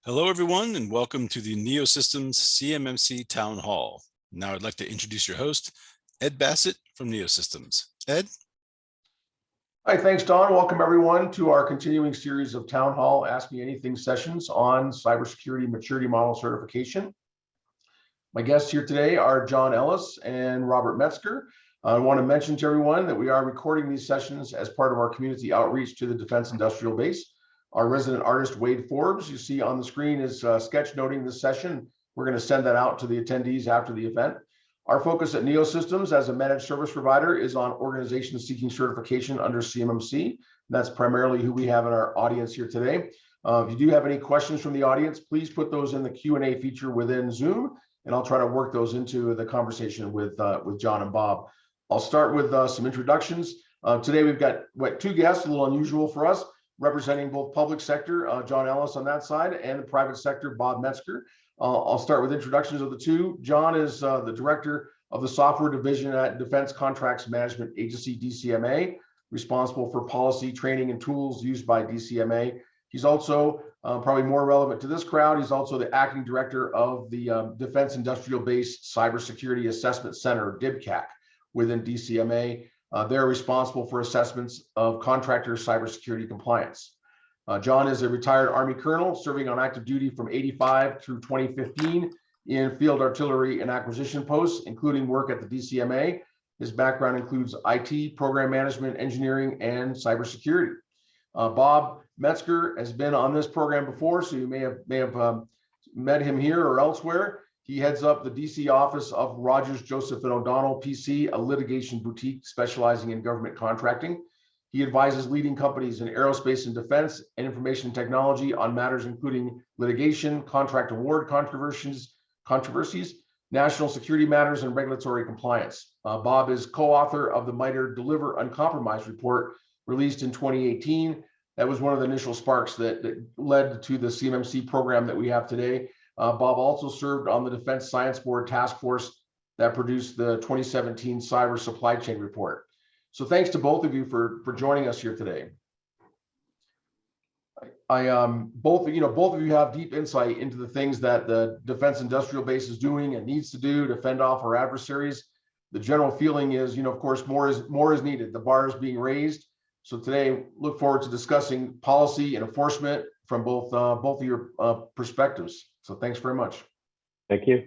Hello, everyone, and welcome to the NeoSystems CMMC Town Hall. Now I'd like to introduce your host, Ed Bassett from NeoSystems. Ed? Hi, thanks, Don. Welcome, everyone, to our continuing series of Town Hall Ask Me Anything sessions on cybersecurity maturity model certification. My guests here today are John Ellis and Robert Metzger. I want to mention to everyone that we are recording these sessions as part of our community outreach to the Defense Industrial Base. Our resident artist, Wade Forbes, you see on the screen, is sketch noting this session. We're going to send that out to the attendees after the event. Our focus at NeoSystems as a managed service provider is on organizations seeking certification under CMMC. That's primarily who we have in our audience here today. If you do have any questions from the audience, please put those in the Q&A feature within Zoom, and I'll try to work those into the conversation with John and Bob. I'll start with some introductions. Today we've got two guests, a little unusual for us, representing both public sector, John Ellis on that side, and the private sector, Bob Metzger. I'll start with introductions of the two. John is the director of the software division at Defense Contracts Management Agency, DCMA, responsible for policy, training, and tools used by DCMA. He's also, probably more relevant to this crowd, he's also the acting director of the Defense Industrial Base Cybersecurity Assessment Center, DIBCAC, within DCMA. They're responsible for assessments of contractor cybersecurity compliance. John is a retired Army colonel serving on active duty from '85 through 2015 in field artillery and acquisition posts, including work at the DCMA. His background includes IT, program management, engineering, and cybersecurity. Bob Metzger has been on this program before, so you may have met him here or elsewhere. He heads up the DC office of Rogers, Joseph & O'Donnell, PC, a litigation boutique specializing in government contracting. He advises leading companies in aerospace and defense and information technology on matters including litigation, contract award controversies, national security matters, and regulatory compliance. Bob is co-author of the MITRE Deliver Uncompromised report released in 2018. That was one of the initial sparks that led to the CMMC program that we have today. Bob also served on the Defense Science Board task force that produced the 2017 Cyber Supply Chain Report. So thanks to both of you for joining us here today. Both of you have deep insight into the things that the Defense Industrial Base is doing and needs to do to fend off our adversaries. The general feeling is, of course, more is needed. The bar is being raised. So today, look forward to discussing policy and enforcement from both of your perspectives. So thanks very much. Thank you.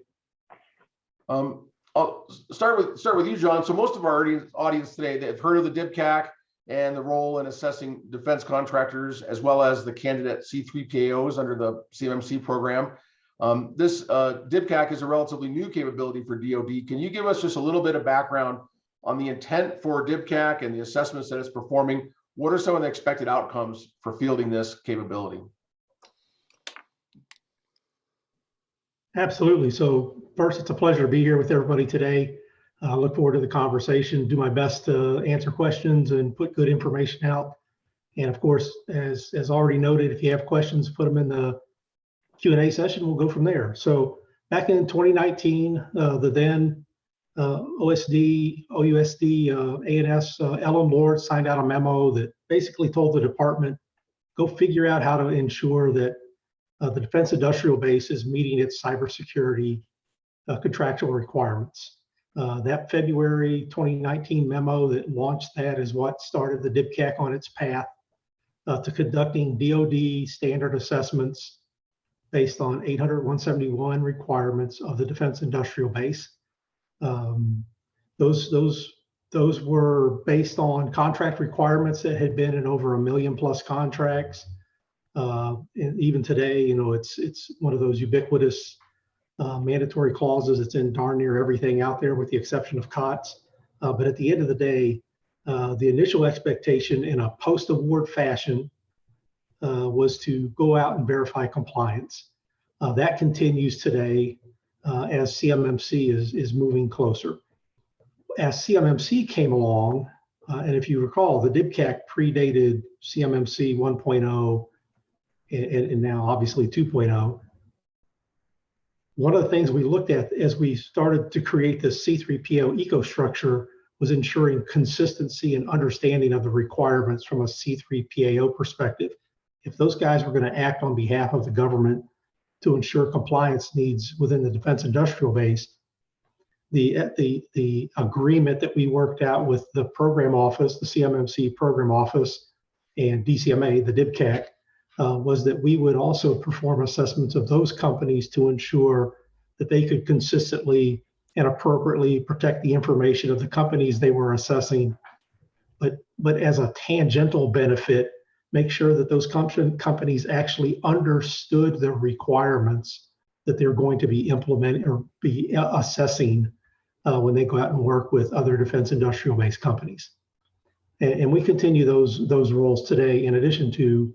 I'll start with you, John. So most of our audience today, they've heard of the DIBCAC and the role in assessing defense contractors, as well as the candidate C3PAOs under the CMMC program. This DIBCAC is a relatively new capability for DoD. Can you give us just a little bit of background on the intent for DIBCAC and the assessments that it's performing? What are some of the expected outcomes for fielding this capability? Absolutely. So first, it's a pleasure to be here with everybody today. I look forward to the conversation, do my best to answer questions and put good information out. And of course, as already noted, if you have questions, put them in the Q&A session. We'll go from there. So back in 2019, the then OUSD, ANS, Ellen Lord signed out a memo that basically told the department, go figure out how to ensure that the Defense Industrial Base is meeting its cybersecurity contractual requirements. That February 2019 memo that launched that is what started the DIBCAC on its path to conducting DoD standard assessments based on 800-171 requirements of the Defense Industrial Base. Those were based on contract requirements that had been in over 1 million plus contracts. And even today, it's one of those ubiquitous mandatory clauses. It's in darn near everything out there with the exception of COTS. But at the end of the day, the initial expectation in a post-award fashion was to go out and verify compliance. That continues today as CMMC is moving closer. As CMMC came along, and if you recall, the DIBCAC predated CMMC 1.0 and now obviously 2.0. One of the things we looked at as we started to create this C3PO ecostructure was ensuring consistency and understanding of the requirements from a C3PAO perspective. If those guys were going to act on behalf of the government, to ensure compliance needs within the defense industrial base. The agreement that we worked out with the program office, the CMMC program office, and DCMA, the DIBCAC, was that we would also perform assessments of those companies to ensure that they could consistently and appropriately protect the information of the companies they were assessing, but as a tangential benefit, make sure that those companies actually understood the requirements that they're going to be implementing or be assessing when they go out and work with other defense industrial base companies. And we continue those roles today, in addition to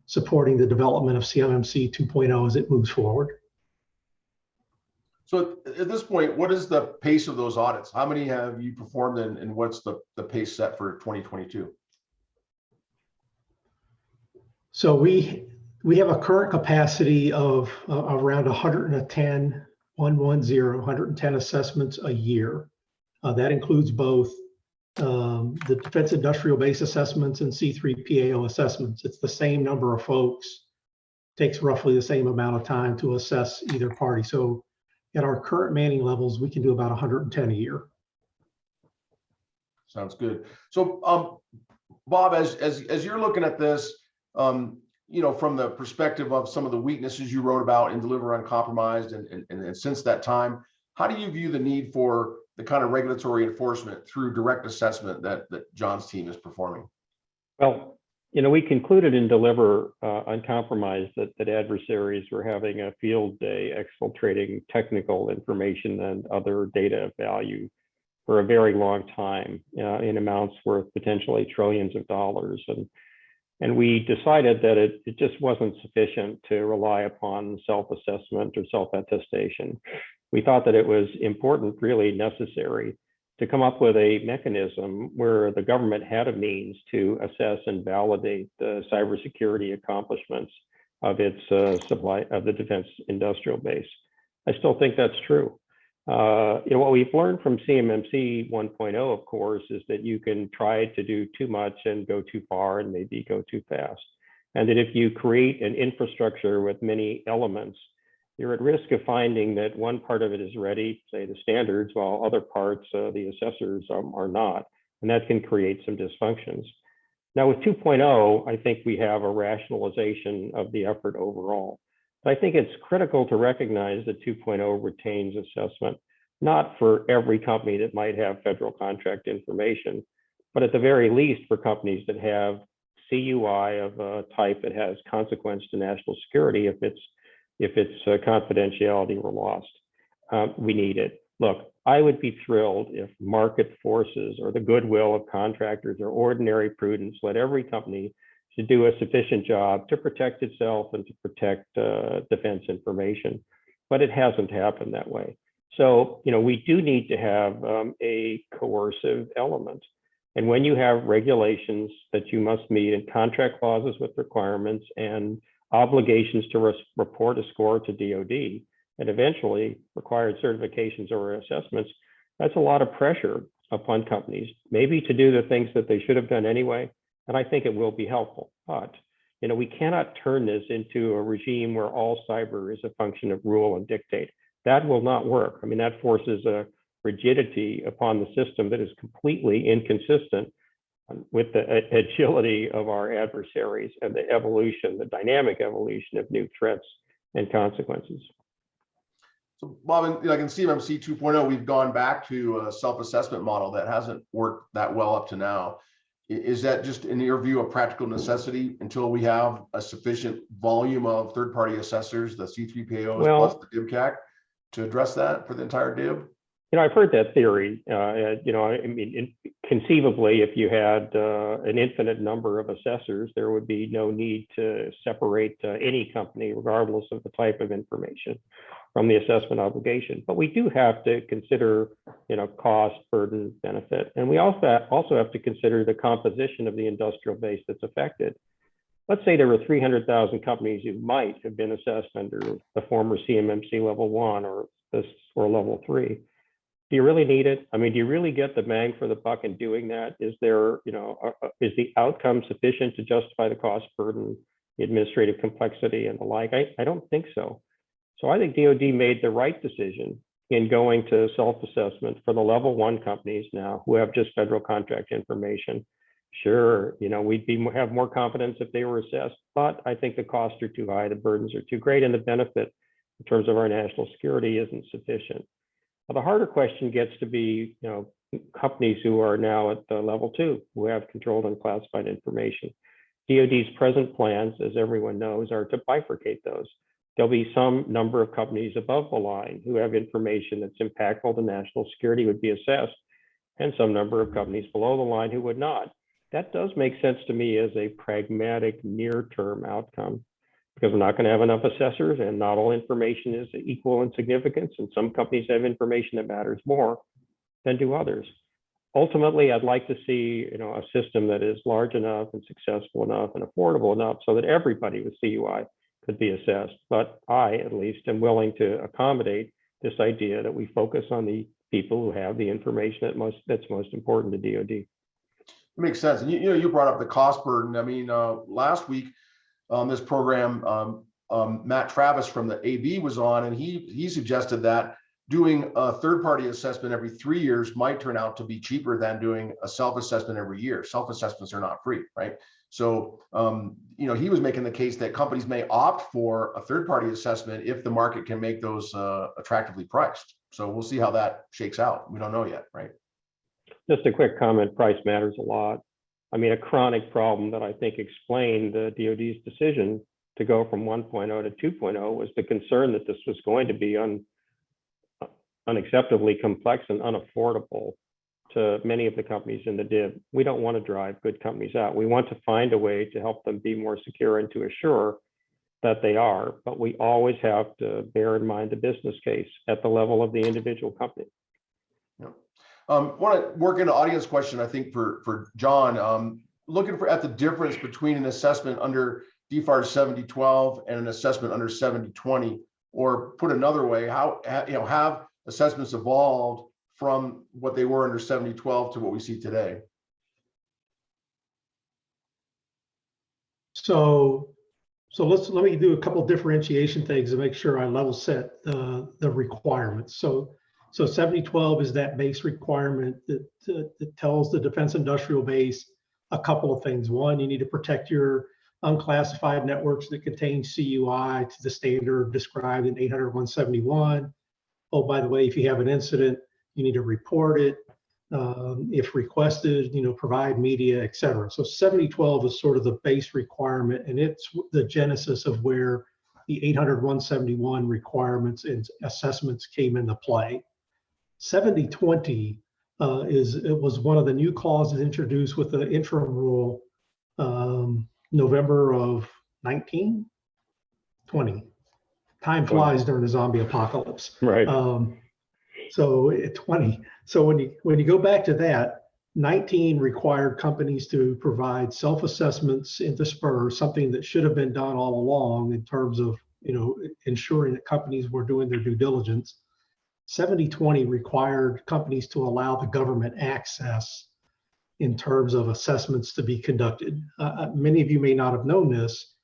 supporting the development of CMMC 2.0 as it moves forward. So at this point, what is the pace of those audits? How many have you performed, and what's the pace set for 2022? So we have a current capacity of around 110 assessments a year. That includes both the defense industrial base assessments and C3PAO assessments. It's the same number of folks, takes roughly the same amount of time to assess either party. So at our current manning levels, we can do about 110 a year. Sounds good. So Bob, as you're looking at this, you know, from the perspective of some of the weaknesses you wrote about in Deliver Uncompromised, and since that time, how do you view the need for the kind of regulatory enforcement through direct assessment that John's team is performing? Well, you know, we concluded in Deliver Uncompromised that adversaries were having a field day exfiltrating technical information and other data of value for a very long time, in amounts worth potentially trillions of dollars. And we decided that it just wasn't sufficient to rely upon self-assessment or self-attestation. We thought that it was important, really necessary, to come up with a mechanism where the government had a means to assess and validate the cybersecurity accomplishments of its supply of the defense industrial base. I still think that's true. You know, what we've learned from CMMC 1.0, of course, is that you can try to do too much and go too far and maybe go too fast. And that if you create an infrastructure with many elements, you're at risk of finding that one part of it is ready, say the standards, while other parts, the assessors are not. And that can create some dysfunctions. Now with 2.0, I think we have a rationalization of the effort overall. But I think it's critical to recognize that 2.0 retains assessment, not for every company that might have federal contract information, but at the very least for companies that have CUI of a type that has consequence to national security if its confidentiality were lost. We need it. Look, I would be thrilled if market forces or the goodwill of contractors or ordinary prudence led every company to do a sufficient job to protect itself and to protect defense information, but it hasn't happened that way. So, you know, we do need to have a coercive element. And when you have regulations that you must meet and contract clauses with requirements and obligations to report a score to DoD, and eventually required certifications or assessments, that's a lot of pressure upon companies, maybe to do the things that they should have done anyway. And I think it will be helpful. But, you know, we cannot turn this into a regime where all cyber is a function of rule and dictate. That will not work. I mean, that forces a rigidity upon the system that is completely inconsistent with the agility of our adversaries and the evolution, the dynamic evolution of new threats and consequences. So Bob, like in CMMC 2.0, we've gone back to a self-assessment model that hasn't worked that well up to now. Is that just, in your view, a practical necessity until we have a sufficient volume of third-party assessors, the C3PAOs plus the DIBCAC, to address that for the entire DIB? You know, I've heard that theory. You know, I mean, conceivably, if you had an infinite number of assessors, there would be no need to separate any company, regardless of the type of information, from the assessment obligation. But we do have to consider, you know, cost, burden, benefit. And we also have to consider the composition of the industrial base that's affected. Let's say there were 300,000 companies who might have been assessed under the former CMMC level 1 or level 3. Do you really need it? I mean, do you really get the bang for the buck in doing that? Is there, you know, is the outcome sufficient to justify the cost, burden, the administrative complexity, and the like? I don't think so. So I think DoD made the right decision in going to self-assessment for the level 1 companies now who have just federal contract information. Sure, we'd have more confidence if they were assessed, but I think the costs are too high, the burdens are too great, and the benefit in terms of our national security isn't sufficient. Now, the harder question gets to be, companies who are now at the level 2, who have controlled and classified information. DoD's present plans, as everyone knows, are to bifurcate those. There'll be some number of companies above the line who have information that's impactful to national security would be assessed, and some number of companies below the line who would not. That does make sense to me as a pragmatic near-term outcome, because we're not going to have enough assessors and not all information is equal in significance. And some companies have information that matters more than do others. Ultimately, I'd like to see a system that is large enough and successful enough and affordable enough so that everybody with CUI could be assessed. But I, at least, am willing to accommodate this idea that we focus on the people who have the information that's most important to DoD. It makes sense. And you brought up the cost burden. I mean, last week on this program, Matt Travis from the AB was on, and he suggested that doing a third-party assessment every 3 years might turn out to be cheaper than doing a self-assessment every year. Self-assessments are not free, right? So, he was making the case that companies may opt for a third-party assessment if the market can make those attractively priced. So we'll see how that shakes out. We don't know yet, right? Just a quick comment, price matters a lot. I mean, a chronic problem that I think explained the DoD's decision to go from 1.0 to 2.0 was the concern that this was going to be unacceptably complex and unaffordable to many of the companies in the DIB. We don't want to drive good companies out. We want to find a way to help them be more secure and to assure that they are, but we always have to bear in mind the business case at the level of the individual company. Yeah. Want to work in an audience question, I think, for John. Looking at the difference between an assessment under DFAR 7012 and an assessment under 7020, or put another way, how have assessments evolved from what they were under 7012 to what we see today? So let me do a couple of differentiation things to make sure I level set the requirements. So 7012 is that base requirement that tells the defense industrial base a couple of things. One, you need to protect your unclassified networks that contain CUI to the standard described in 800-171. Oh, by the way, if you have an incident, you need to report it. If requested, provide media, et cetera. So 7012 is sort of the base requirement, and it's the genesis of where the 800-171 requirements and assessments came into play. 7020 was one of the new clauses introduced with the interim rule November of 20. Time flies during the zombie apocalypse. Right. So 20. So when you go back to that, 19 required companies to provide self-assessments into SPUR, something that should have been done all along in terms of ensuring that companies were doing their due diligence. 7020 required companies to allow the government access in terms of assessments to be conducted. Many of you may not have known this,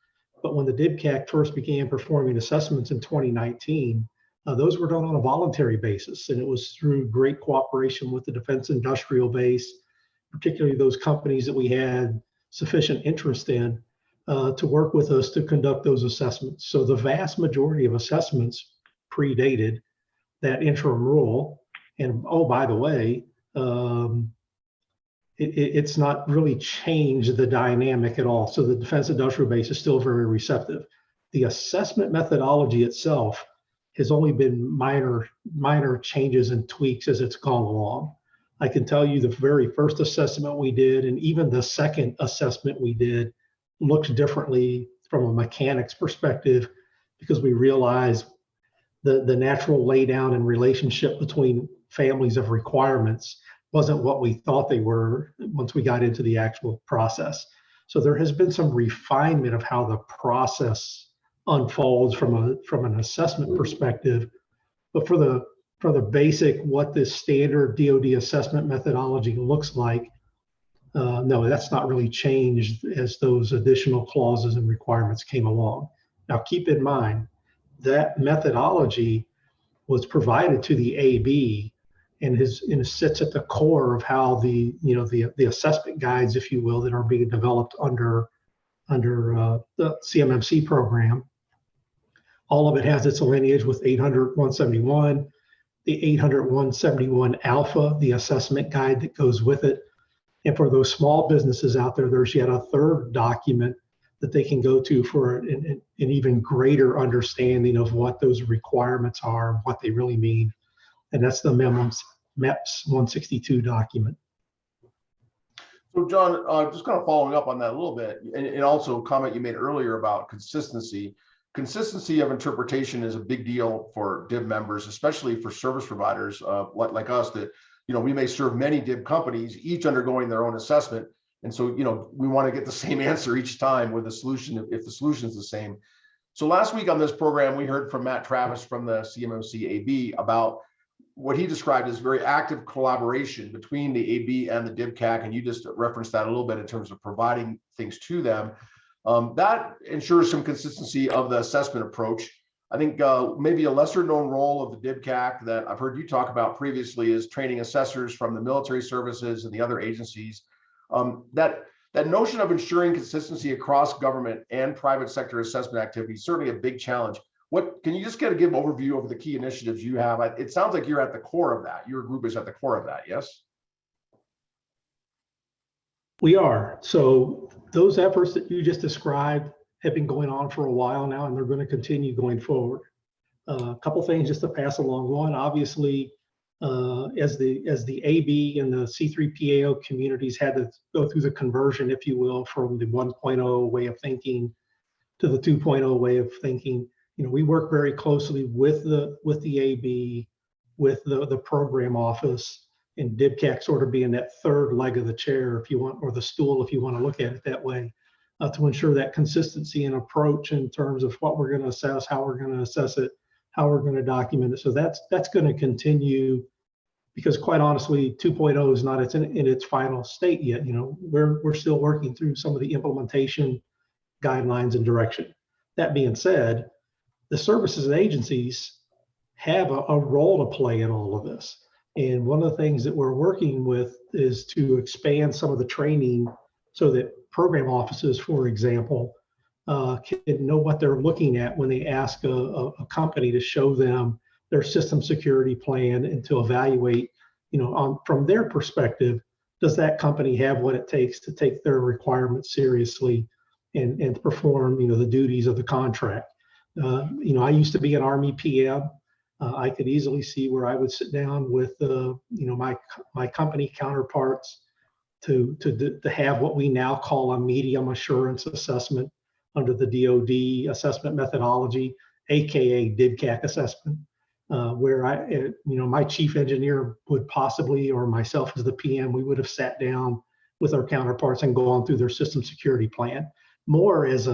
but when the DIBCAC first began performing assessments in 2019, those were done on a voluntary basis, and it was through great cooperation with the defense industrial base, particularly those companies that we had sufficient interest in to work with us to conduct those assessments. So the vast majority of assessments predated that interim rule. And oh, by the way, it's not really changed the dynamic at all. So the defense industrial base is still very receptive. The assessment methodology itself has only been minor changes and tweaks as it's gone along. I can tell you the very first assessment we did, and even the second assessment we did, looked differently from a mechanics perspective, because we realized the natural laydown and relationship between families of requirements wasn't what we thought they were once we got into the actual process. So there has been some refinement of how the process unfolds from an assessment perspective, but for the basic what this standard DoD assessment methodology looks like, no, that's not really changed as those additional clauses and requirements came along. Now, keep in mind, that methodology was provided to the AB and sits at the core of how the assessment guides, if you will, that are being developed under the CMMC program. All of it has its lineage with 800-171, the 800-171 alpha, the assessment guide that goes with it. And for those small businesses out there, there's yet a third document that they can go to for an even greater understanding of what those requirements are and what they really mean. And that's the MEPS 162 document. So John, just kind of following up on that a little bit, and also a comment you made earlier about consistency. Consistency of interpretation is a big deal for DIB members, especially for service providers like us that, we may serve many DIB companies, each undergoing their own assessment. And so, we want to get the same answer each time with the solution, if the solution is the same. So last week on this program, we heard from Matt Travis from the CMMC AB about what he described as very active collaboration between the AB and the DIBCAC, and you just referenced that a little bit in terms of providing things to them. That ensures some consistency of the assessment approach. I think maybe a lesser known role of the DIBCAC that I've heard you talk about previously is training assessors from the military services and the other agencies. That notion of ensuring consistency across government and private sector assessment activity is certainly a big challenge. What can you just give an overview of the key initiatives you have? It sounds like you're at the core of that. Your group is at the core of that, yes? We are. So those efforts that you just described have been going on for a while now, and they're going to continue going forward. A couple things just to pass along. One, obviously, as the AB and the C3PAO communities had to go through the conversion, if you will, from the 1.0 way of thinking to the 2.0 way of thinking, we work very closely with the AB, with the program office, and DIBCAC sort of being that third leg of the chair, if you want, or the stool, if you want to look at it that way, to ensure that consistency and approach in terms of what we're going to assess, how we're going to assess it, how we're going to document it. So that's going to continue, because quite honestly, 2.0 is not in its final state yet. We're still working through some of the implementation guidelines and direction. That being said, the services and agencies have a role to play in all of this. And one of the things that we're working with is to expand some of the training so that program offices, for example, can know what they're looking at when they ask a company to show them their system security plan and to evaluate, from their perspective, does that company have what it takes to take their requirements seriously and perform, the duties of the contract. I used to be an Army PM. I could easily see where I would sit down with, my company counterparts to have what we now call a medium assurance assessment under the DoD assessment methodology, AKA DIBCAC assessment, where my chief engineer would possibly, or myself as the PM, we would have sat down with our counterparts and gone through their system security plan, more as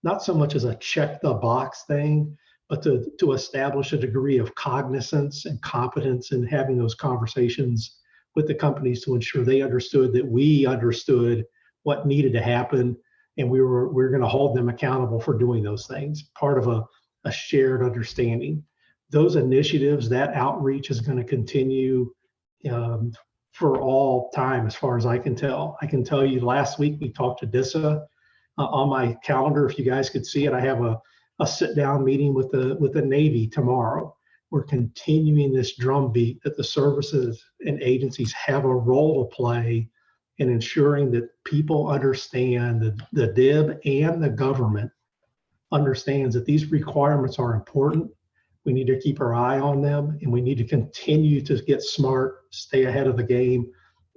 not so much as a check the box thing, but to establish a degree of cognizance and competence in having those conversations with the companies to ensure they understood that we understood what needed to happen, and we were going to hold them accountable for doing those things, part of a shared understanding. Those initiatives, that outreach is going to continue for all time, as far as I can tell. I can tell you last week we talked to DISA. On my calendar, if you guys could see it, I have a sit-down meeting with the Navy tomorrow. We're continuing this drumbeat that the services and agencies have a role to play in ensuring that people understand that the DIB and the government understands that these requirements are important. We need to keep our eye on them, and we need to continue to get smart, stay ahead of the game,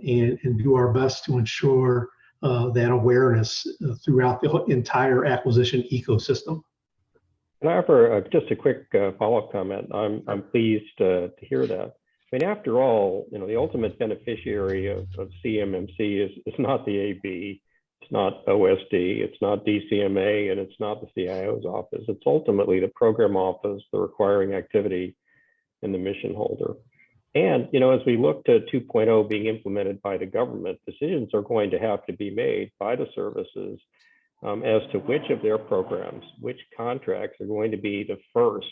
and do our best to ensure that awareness throughout the entire acquisition ecosystem. Can I offer just a quick follow-up comment? I'm pleased to hear that. I mean, after all, the ultimate beneficiary of CMMC is not the AB, it's not OSD, it's not DCMA, and it's not the CIO's office. It's ultimately the program office, the requiring activity, and the mission holder. And, as we look to 2.0 being implemented by the government, decisions are going to have to be made by the services as to which of their programs, which contracts are going to be the first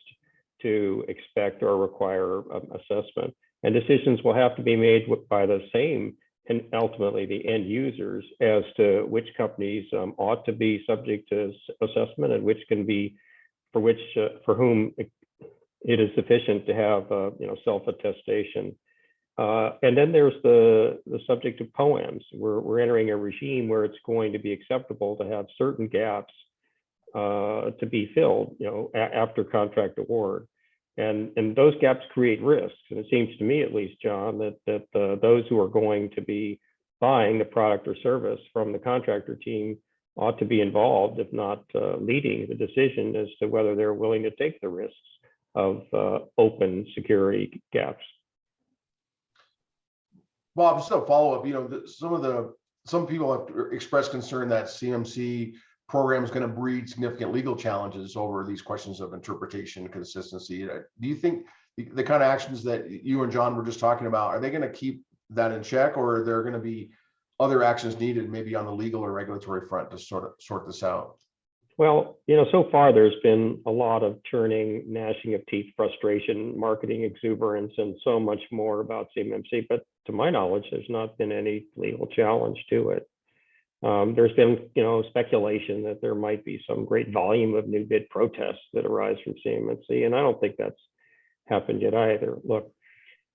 to expect or require assessment. And decisions will have to be made by the same and ultimately the end users as to which companies ought to be subject to assessment and which can be for whom it is sufficient to have self-attestation. And then there's the subject of POAMs. We're entering a regime where it's going to be acceptable to have certain gaps to be filled, after contract award. And those gaps create risks. And it seems to me, at least, John, that those who are going to be buying the product or service from the contractor team ought to be involved, if not leading the decision as to whether they're willing to take the risks of open security gaps. Bob, just a follow-up, some people have expressed concern that CMMC program is going to breed significant legal challenges over these questions of interpretation and consistency. Do you think the kind of actions that you and John were just talking about, are they going to keep that in check, or are there going to be other actions needed maybe on the legal or regulatory front to sort this out? Well, so far there's been a lot of churning, gnashing of teeth, frustration, marketing exuberance, and so much more about CMMC. But to my knowledge, there's not been any legal challenge to it. There's been, speculation that there might be some great volume of new bid protests that arise from CMMC, and I don't think that's happened yet either. Look,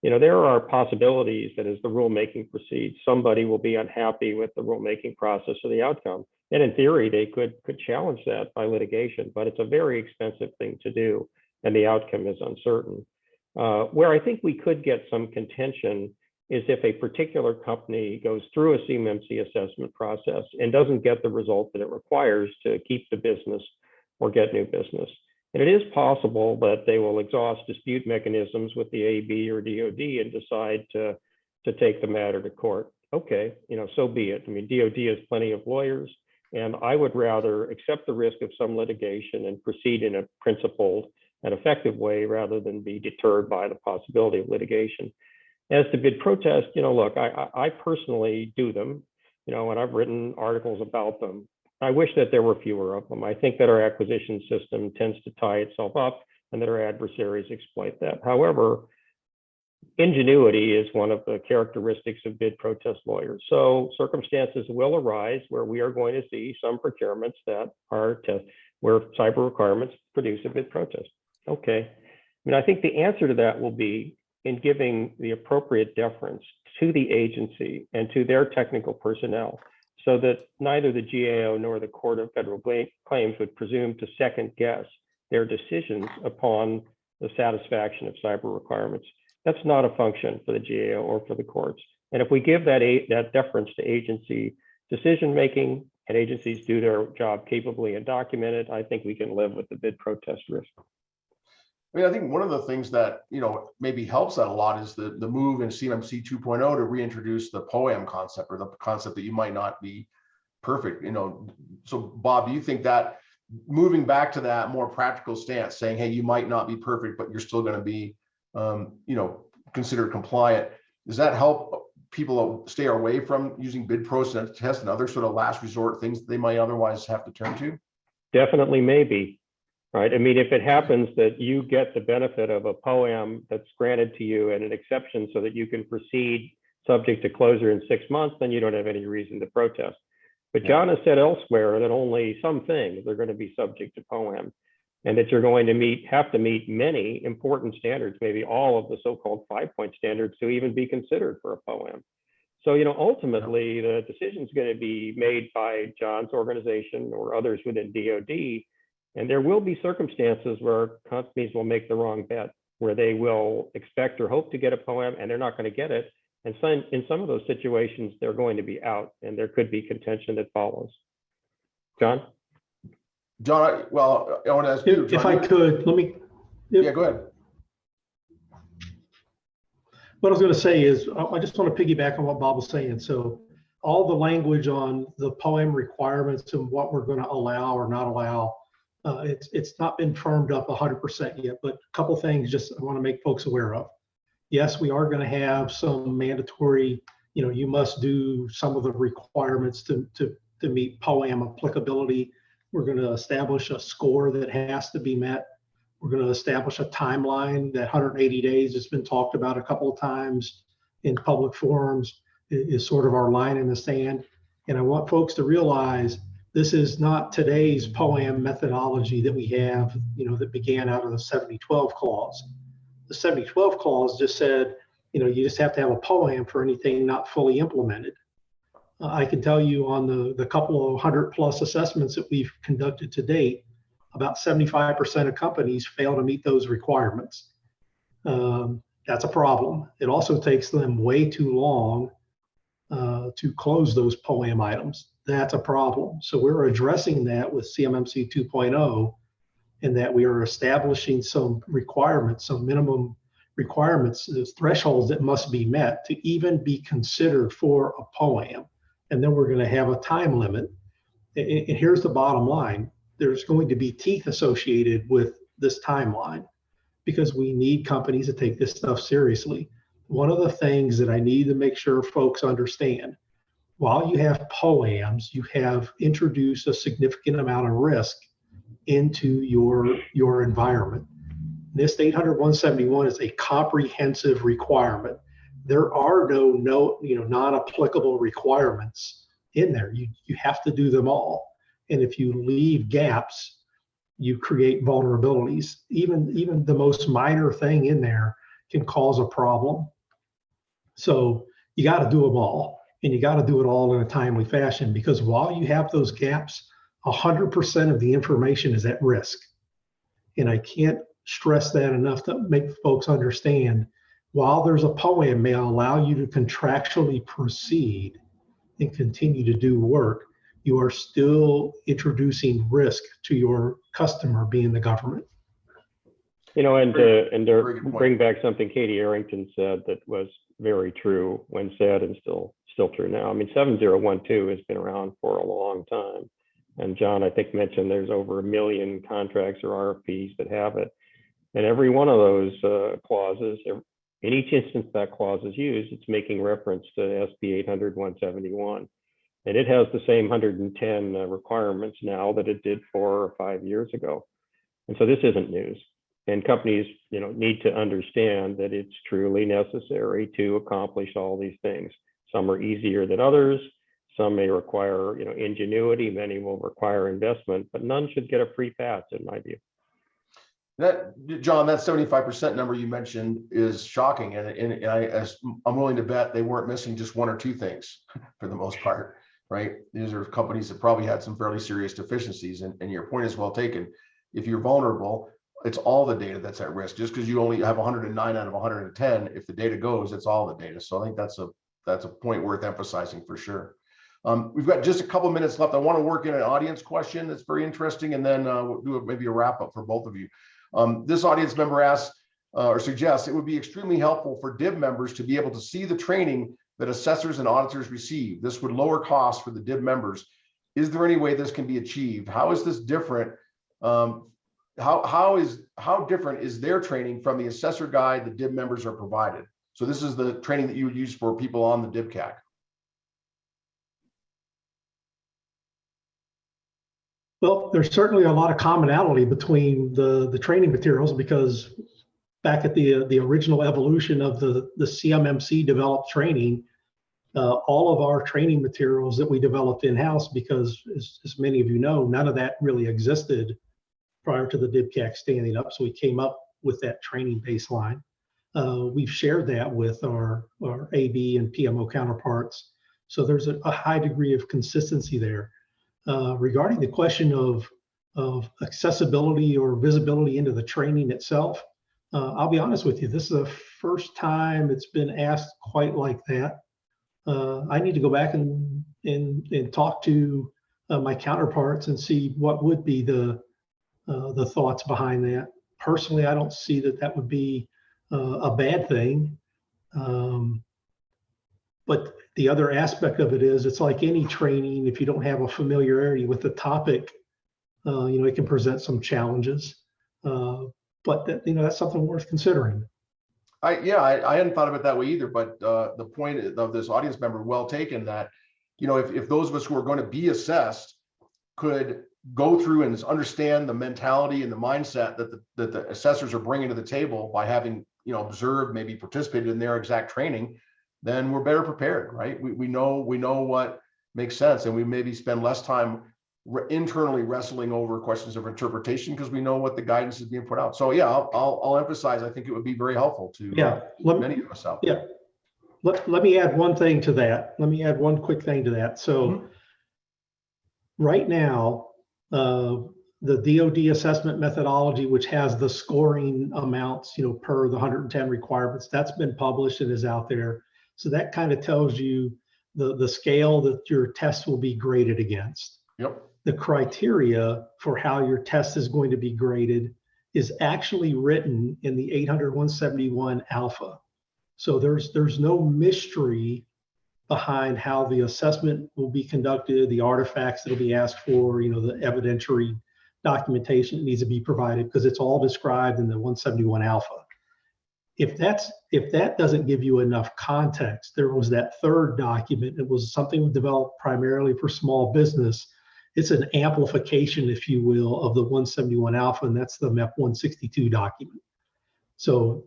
there are possibilities that as the rulemaking proceeds, somebody will be unhappy with the rulemaking process or the outcome. And in theory, they could challenge that by litigation, but it's a very expensive thing to do, and the outcome is uncertain. Where I think we could get some contention is if a particular company goes through a CMMC assessment process and doesn't get the result that it requires to keep the business or get new business. And it is possible that they will exhaust dispute mechanisms with the AB or DOD and decide to take the matter to court. Okay, so be it. I mean, DOD has plenty of lawyers, and I would rather accept the risk of some litigation and proceed in a principled and effective way rather than be deterred by the possibility of litigation. As to bid protest, look, I personally do them, and I've written articles about them. I wish that there were fewer of them. I think that our acquisition system tends to tie itself up and that our adversaries exploit that. However, ingenuity is one of the characteristics of bid protest lawyers. So circumstances will arise where we are going to see some procurements that are where cyber requirements produce a bid protest. Okay. I think the answer to that will be in giving the appropriate deference to the agency and to their technical personnel, so that neither the GAO nor the Court of Federal Claims would presume to second guess their decisions upon the satisfaction of cyber requirements. That's not a function for the GAO or for the courts. And if we give that deference to agency decision-making and agencies do their job capably and documented, I think we can live with the bid protest risk. I think one of the things that, maybe helps that a lot is the move in CMMC 2.0 to reintroduce the POAM concept, or the concept that you might not be perfect, So Bob, do you think that moving back to that more practical stance, saying, hey, you might not be perfect, but you're still going to be, considered compliant, does that help people stay away from using bid protest and other sort of last resort things that they might otherwise have to turn to? Definitely, maybe. Right. If it happens that you get the benefit of a POAM that's granted to you and an exception so that you can proceed subject to closure in 6 months, then you don't have any reason to protest. But John has said elsewhere that only some things are going to be subject to POAM, and that you're going to have to meet many important standards, maybe all of the so-called 5-point standards to even be considered for a POAM. So, ultimately, the decision is going to be made by John's organization or others within DOD. And there will be circumstances where companies will make the wrong bet, where they will expect or hope to get a POAM and they're not going to get it. And so in some of those situations, they're going to be out, and there could be contention that follows. John? John, I want to ask you. If I could, let me. Yeah, go ahead. What I was going to say is, I just want to piggyback on what Bob was saying. So all the language on the POAM requirements and what we're going to allow or not allow, it's not been firmed up 100% yet, but a couple things just I want to make folks aware of. Yes, we are going to have some mandatory, you must do some of the requirements to to meet POAM applicability. We're going to establish a score that has to be met. We're going to establish a timeline. That 180 days has been talked about a couple of times in public forums is sort of our line in the sand. And I want folks to realize this is not today's POAM methodology that we have, that began out of the 7012 clause. The 7012 clause just said, you just have to have a POAM for anything not fully implemented. I can tell you on the couple of 100+ assessments that we've conducted to date, about 75% of companies fail to meet those requirements. That's a problem. It also takes them way too long to close those POAM items. That's a problem. So we're addressing that with CMMC 2.0, in that we are establishing some requirements, some minimum requirements, thresholds that must be met to even be considered for a POAM. And then we're going to have a time limit. And here's the bottom line. There's going to be teeth associated with this timeline because we need companies to take this stuff seriously. One of the things that I need to make sure folks understand, while you have POAMs, you have introduced a significant amount of risk into your environment. NIST 800-171 is a comprehensive requirement. There are no non-applicable requirements in there. You have to do them all. And if you leave gaps, you create vulnerabilities. Even the most minor thing in there can cause a problem. So you got to do them all, and you got to do it all in a timely fashion, because while you have those gaps, 100% of the information is at risk. And I can't stress that enough to make folks understand, while there's a POAM may allow you to contractually proceed and continue to do work, you are still introducing risk to your customer, being the government. And to bring back something Katie Arrington said that was very true when said and still true now. I mean, 7012 has been around for a long time. And John, I think, mentioned there's over 1 million contracts or RFPs that have it. And every one of those clauses, in each instance that clause is used, it's making reference to SB 800-171. And it has the same 110 requirements now that it did 4 or 5 years ago. And so this isn't news. And companies, need to understand that it's truly necessary to accomplish all these things. Some are easier than others. Some may require, ingenuity. Many will require investment, but none should get a free pass, in my view. John, that 75% number you mentioned is shocking, and I'm willing to bet they weren't missing just 1 or 2 things for the most part, right? These are companies that probably had some fairly serious deficiencies, and your point is well taken. If you're vulnerable, it's all the data that's at risk. Just because you only have 109 out of 110, if the data goes, it's all the data. So I think that's a point worth emphasizing for sure. We've got just a couple minutes left. I want to work in an audience question that's very interesting, and then we'll do maybe a wrap up for both of you. This audience member asks or suggests it would be extremely helpful for DIB members to be able to see the training that assessors and auditors receive. This would lower costs for the DIB members. Is there any way this can be achieved? How is this different? How different is their training from the assessor guide the DIB members are provided? So this is the training that you would use for people on the DIBCAC. Well, there's certainly a lot of commonality between the training materials, because back at the original evolution of the CMMC developed training, all of our training materials that we developed in-house, because as many of you know, none of that really existed prior to the DIBCAC standing up. So we came up with that training baseline. We've shared that with our AB and PMO counterparts. So there's a high degree of consistency there. Regarding the question of accessibility or visibility into the training itself, I'll be honest with you, this is the first time it's been asked quite like that. I need to go back and talk to my counterparts and see what would be the thoughts behind that. Personally, I don't see that would be a bad thing. But the other aspect of it is, it's like any training, if you don't have a familiarity with the topic, it can present some challenges. But that's something worth considering. I hadn't thought of it that way either, but the point of this audience member, well taken, that if those of us who are going to be assessed could go through and understand the mentality and the mindset that the assessors are bringing to the table by having, observed, maybe participated in their exact training, then we're better prepared, right? We know what makes sense, and we maybe spend less time internally wrestling over questions of interpretation because we know what the guidance is being put out. So yeah, I'll emphasize, I think it would be very helpful to many of us out there. Let me add one thing to that. Let me add one quick thing to that. So right now, the DoD assessment methodology, which has the scoring amounts, per the 110 requirements, that's been published and is out there. So that kind of tells you the scale that your test will be graded against. Yep. The criteria for how your test is going to be graded is actually written in the 800-171 alpha. So there's no mystery behind how the assessment will be conducted, the artifacts that'll be asked for, the evidentiary documentation that needs to be provided, because it's all described in the 171 alpha. If that doesn't give you enough context, there was that third document. It was something developed primarily for small business. It's an amplification, if you will, of the 171 alpha, and that's the MEP 162 document. So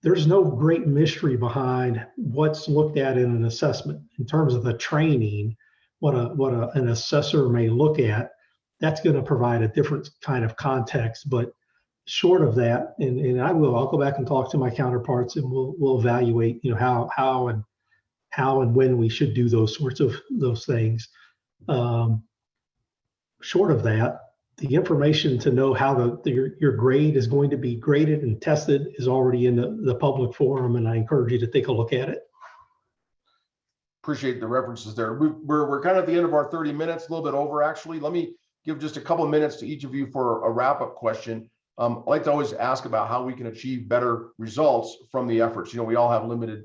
there's no great mystery behind what's looked at in an assessment. In terms of the training, what an assessor may look at, that's going to provide a different kind of context. But short of that, and I'll go back and talk to my counterparts, and we'll evaluate, how and when we should do those sorts of things. Short of that, the information to know how your grade is going to be graded and tested is already in the public forum, and I encourage you to take a look at it. Appreciate the references there. We're kind of at the end of our 30 minutes, a little bit over actually. Let me give just a couple of minutes to each of you for a wrap-up question. I like to always ask about how we can achieve better results from the efforts. We all have limited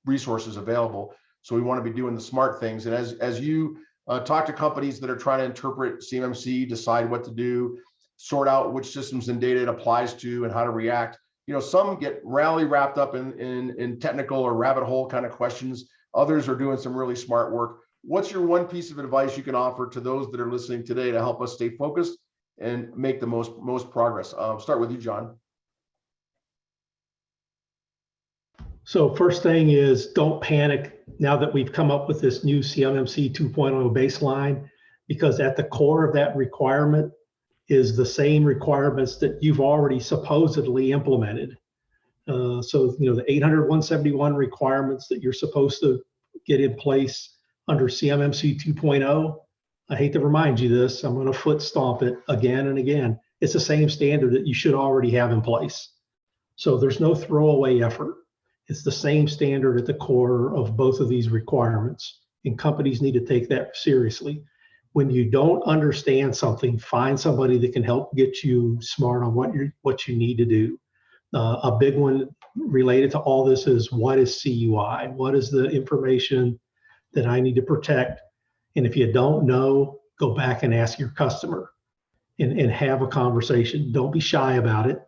resources available, so we want to be doing the smart things. And as you talk to companies that are trying to interpret CMMC, decide what to do, sort out which systems and data it applies to and how to react. Some get rarely wrapped up in technical or rabbit hole kind of questions. Others are doing some really smart work. What's your one piece of advice you can offer to those that are listening today to help us stay focused and make the most progress? Start with you, John. So first thing is, don't panic now that we've come up with this new CMMC 2.0 baseline, because at the core of that requirement is the same requirements that you've already supposedly implemented. So the 800-171 requirements that you're supposed to get in place under CMMC 2.0, I hate to remind you this, I'm going to foot stomp it again and again. It's the same standard that you should already have in place. So there's no throwaway effort. It's the same standard at the core of both of these requirements, and companies need to take that seriously. When you don't understand something, find somebody that can help get you smart on what you need to do. A big one related to all this is, what is CUI? What is the information that I need to protect? And if you don't know, go back and ask your customer and have a conversation. Don't be shy about it.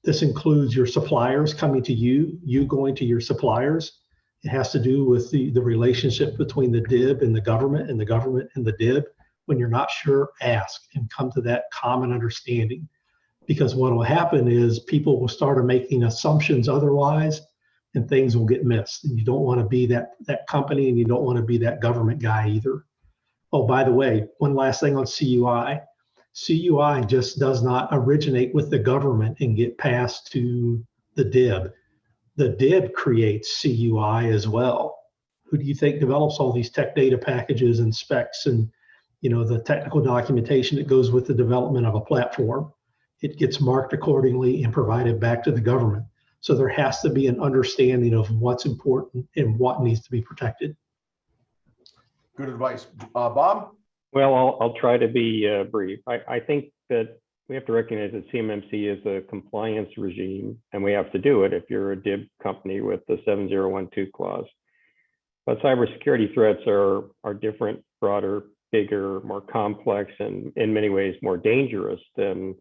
This includes your suppliers coming to you, you going to your suppliers. It has to do with the relationship between the DIB and the government and the DIB. When you're not sure, ask and come to that common understanding. Because what will happen is people will start making assumptions otherwise, and things will get missed. And you don't want to be that company, and you don't want to be that government guy either. Oh, by the way, one last thing on CUI. CUI just does not originate with the government and get passed to the DIB. The DIB creates CUI as well. Who do you think develops all these tech data packages and specs and the technical documentation that goes with the development of a platform? It gets marked accordingly and provided back to the government. So there has to be an understanding of what's important and what needs to be protected. Good advice. Bob? Well, I'll try to be brief. I think that we have to recognize that CMMC is a compliance regime, and we have to do it if you're a DIB company with the 7012 clause. But cybersecurity threats are different, broader, bigger, more complex, and in many ways more dangerous than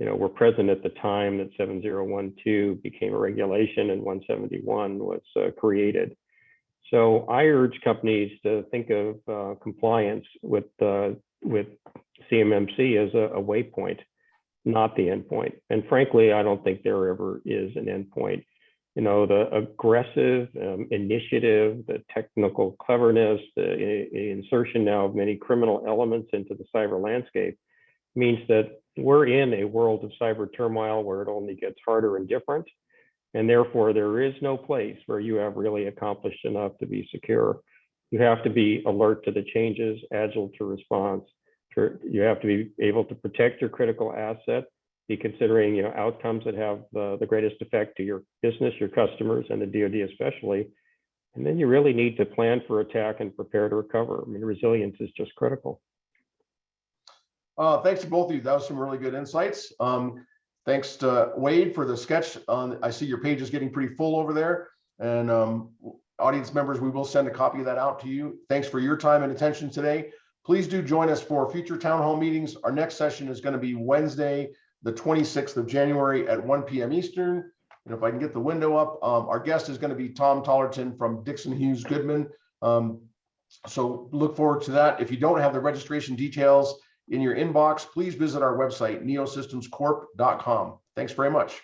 were present at the time that 7012 became a regulation and 171 was created. So I urge companies to think of compliance with CMMC as a waypoint, not the endpoint. And frankly, I don't think there ever is an endpoint. You know, the aggressive initiative, the technical cleverness, the insertion now of many criminal elements into the cyber landscape means that we're in a world of cyber turmoil where it only gets harder and different. And therefore, there is no place where you have really accomplished enough to be secure. You have to be alert to the changes, agile to response. You have to be able to protect your critical asset, be considering, you know, outcomes that have the greatest effect to your business, your customers, and the DoD especially. And then you really need to plan for attack and prepare to recover. I mean, resilience is just critical. Thanks to both of you. That was some really good insights. Thanks to Wade for the sketch. I see your page is getting pretty full over there. And audience members, we will send a copy of that out to you. Thanks for your time and attention today. Please do join us for future town hall meetings. Our next session is going to be Wednesday, the 26th of January at 1 p.m. Eastern. And if I can get the window up, our guest is going to be Tom Tollerton from Dixon Hughes Goodman. So look forward to that. If you don't have the registration details in your inbox, please visit our website, neosystemscorp.com. Thanks very much.